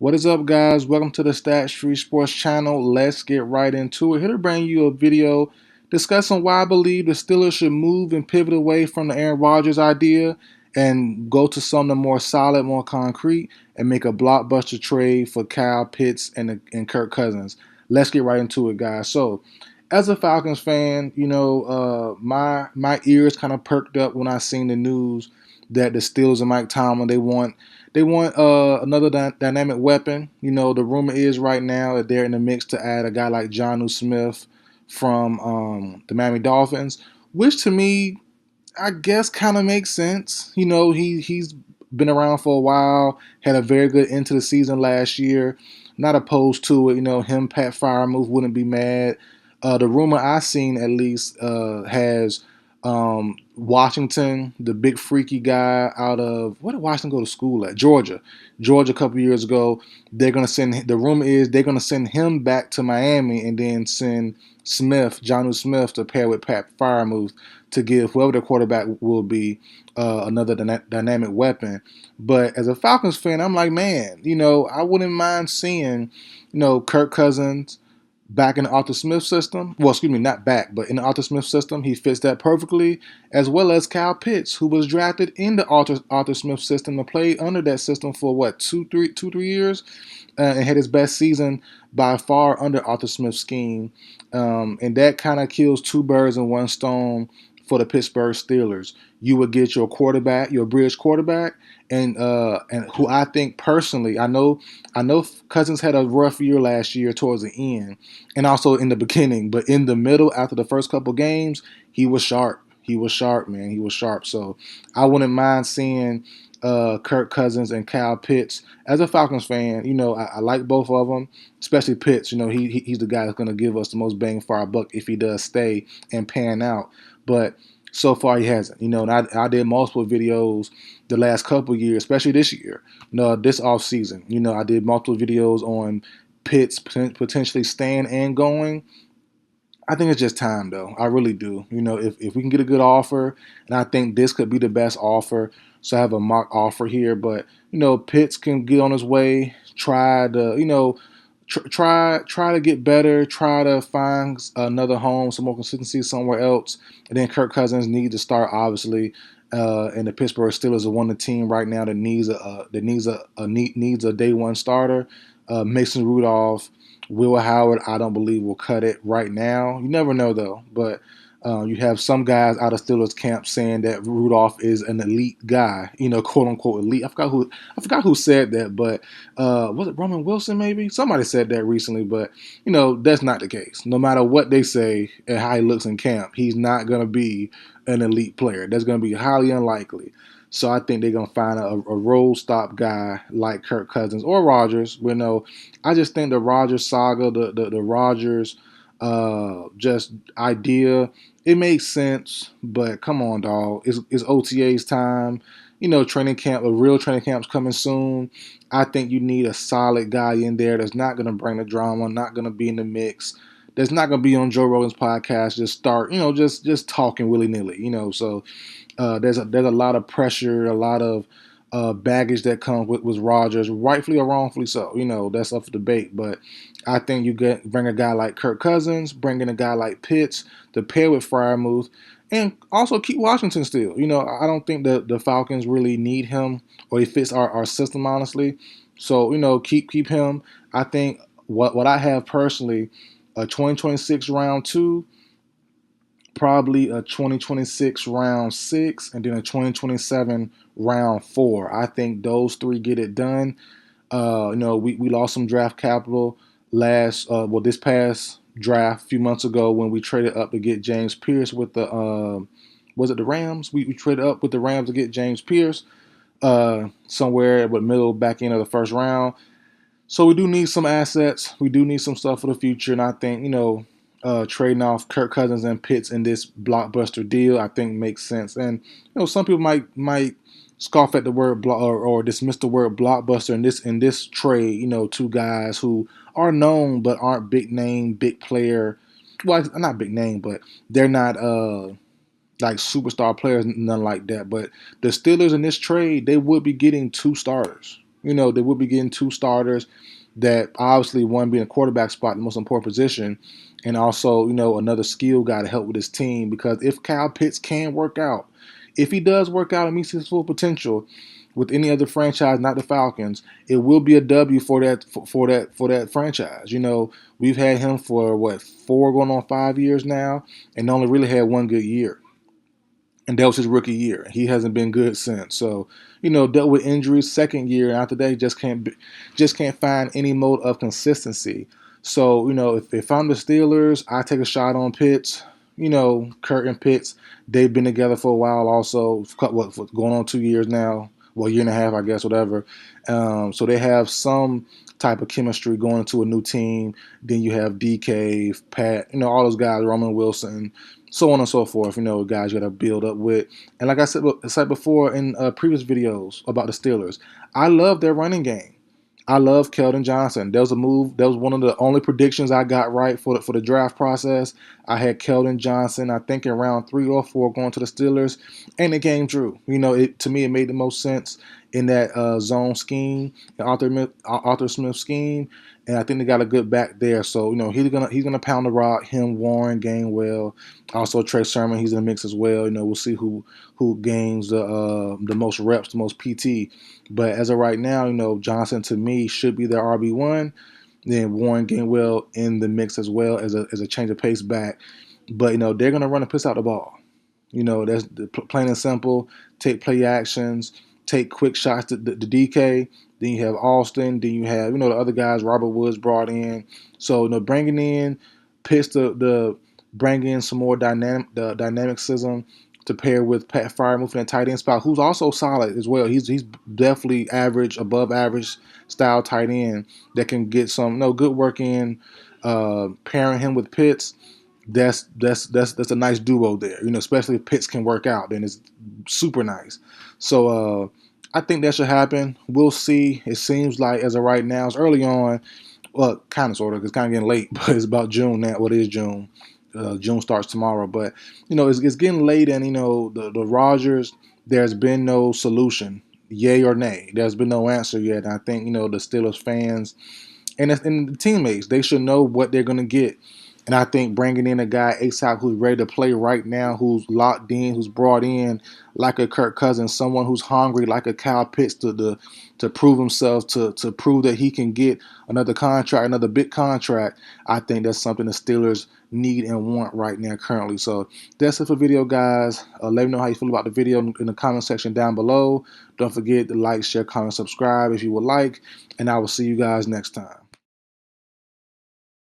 What is up, guys? Welcome to the Stat Street Sports channel. Let's get right into it. Here to bring you a video discussing why I believe the Steelers should move and pivot away from the Aaron Rodgers idea and go to something more solid, more concrete, and make a blockbuster trade for Kyle Pitts and Kirk Cousins. Let's get right into it, guys. So, as a Falcons fan, my ears kind of perked up when I seen the news that the Steelers and Mike Tomlin they want another dynamic weapon. The rumor is right now that they're in the mix to add a guy like Jonnu Smith from the Miami Dolphins, which to me, I guess, kind of makes sense. He's been around for a while, had a very good end to the season last year. Not opposed to it. Him, Pat Freiermuth wouldn't be mad. The rumor I seen at least has Washington, the big freaky guy out of what did Washington go to school at? Georgia. Georgia a couple years ago. They're gonna send the rumor is they're gonna send him back to Miami and then send Jonnu Smith to pair with Pat Freiermuth to give whoever the quarterback will be another dynamic weapon. But as a Falcons fan, I'm like, man, I wouldn't mind seeing, Kirk Cousins back in the Arthur Smith system. Well, excuse me, not back, but in the Arthur Smith system, he fits that perfectly, as well as Kyle Pitts, who was drafted in the Arthur Smith system and played under that system for what, 3 years, and had his best season by far under Arthur Smith's scheme. And that kind of kills two birds in one stone for the Pittsburgh Steelers. You would get your quarterback, your bridge quarterback, and who I think personally, I know Cousins had a rough year last year towards the end, and also in the beginning, but in the middle, after the first couple games, he was sharp. He was sharp, man. He was sharp. So I wouldn't mind seeing Kirk Cousins and Kyle Pitts. As a Falcons fan, I like both of them, especially Pitts. He's the guy that's going to give us the most bang for our buck if he does stay and pan out. But so far he hasn't. And I did multiple videos the last couple years, especially this year. This off season. I did multiple videos on Pitts potentially staying and going. I think it's just time, though. I really do. If we can get a good offer, and I think this could be the best offer, so I have a mock offer here. But Pitts can get on his way, try to try to get better, try to find another home, some more consistency somewhere else, and then Kirk Cousins needs to start, obviously. And the Pittsburgh Steelers are one of the team right now that needs a day one starter. Mason Rudolph, Will Howard, I don't believe will cut it right now. You never know though, but you have some guys out of Steelers camp saying that Rudolph is an elite guy, quote unquote elite. I forgot who said that, but was it Roman Wilson maybe? Somebody said that recently, but that's not the case. No matter what they say and how he looks in camp, he's not gonna be an elite player. That's gonna be highly unlikely. So I think they're gonna find a roll stop guy like Kirk Cousins or Rodgers. I just think the Rodgers saga, the Rodgers just idea, it makes sense. But come on, dog, it's OTA's time. Training camp, a real training camp's coming soon. I think you need a solid guy in there that's not gonna bring the drama, not gonna be in the mix. That's not gonna be on Joe Rogan's podcast. Just start, just talking willy nilly. So there's a lot of pressure, a lot of baggage that comes with Rodgers, rightfully or wrongfully so. That's up for debate. But I think you bring a guy like Kirk Cousins, bring in a guy like Pitts to pair with Freiermuth, and also keep Washington still. I don't think the Falcons really need him, or he fits our system, honestly. So, keep him. I think what I have personally, a 2026 round 2, probably a 2026 round 6, and then a 2027 round 4. I think those 3 get it done. We lost some draft capital this past draft a few months ago when we traded up to get James Pierce with the was it the Rams? We traded up with the Rams to get James Pierce somewhere with middle back end of the first round. So we do need some assets. We do need some stuff for the future, and I think trading off Kirk Cousins and Pitts in this blockbuster deal, I think makes sense. And some people might scoff at the word or dismiss the word blockbuster in this trade. Two guys who are known but aren't big name, big player. Well, not big name, but they're not like superstar players, none like that. But the Steelers in this trade, they would be getting 2 starters. They would be getting 2 starters. That obviously one being a quarterback spot, the most important position, and also another skill guy to help with his team. Because if Kyle Pitts can work out, if he does work out and meets his full potential with any other franchise, not the Falcons, it will be a W for that franchise. We've had him for what 4 going on 5 years now, and only really had one good year, and that was his rookie year. He hasn't been good since. So, dealt with injuries second year, and after that, he just can't find any mode of consistency. So, if I'm the Steelers, I take a shot on Pitts. Kirk and Pitts, they've been together for a while. Also, going on 2 years now? Well, year and a half, I guess, whatever. So they have some type of chemistry going into a new team. Then you have DK, Pat, all those guys, Roman Wilson, so on and so forth. Guys you got to build up with. And like I said before in previous videos about the Steelers, I love their running game. I love Keldon Johnson. That was a move. That was one of the only predictions I got right for the draft process. I had Keldon Johnson, I think in round 3 or 4, going to the Steelers, and it came true. To me, it made the most sense in that zone scheme, Arthur Smith scheme, and I think they got a good back there. So he's gonna pound the rock. Him, Warren, Gainwell, also Trey Sermon. He's in the mix as well. We'll see who gains the most reps, the most PT. But as of right now, Johnson to me should be their RB1. Then Warren, Gainwell in the mix as well as a change of pace back. But they're gonna run and piss out the ball. That's plain and simple. Take play actions, take quick shots to DK. Then you have Austin. Then you have the other guys Robert Woods brought in. So bringing in Pitts to bring in some more dynamicism to pair with Pat Freiermuth in the tight end spot, who's also solid as well. He's definitely average, above average style tight end that can get some good work in. Pairing him with Pitts, that's a nice duo there. Especially if Pitts can work out, then it's super nice. So I think that should happen. We'll see. It seems like as of right now, it's early on. Well, kind of, sort of. It's kind of getting late, but it's about June now. What is June? June starts tomorrow, but it's getting late, and the Rodgers. There's been no solution, yay or nay. There's been no answer yet. And I think the Steelers fans and the teammates, they should know what they're gonna get. And I think bringing in a guy ASAP who's ready to play right now, who's locked in, who's brought in like a Kirk Cousins, someone who's hungry like a Kyle Pitts to prove himself, to prove that he can get another contract, another big contract. I think that's something the Steelers need and want right now currently. So that's it for the video, guys. Let me know how you feel about the video in the comment section down below. Don't forget to like, share, comment, subscribe if you would like, and I will see you guys next time.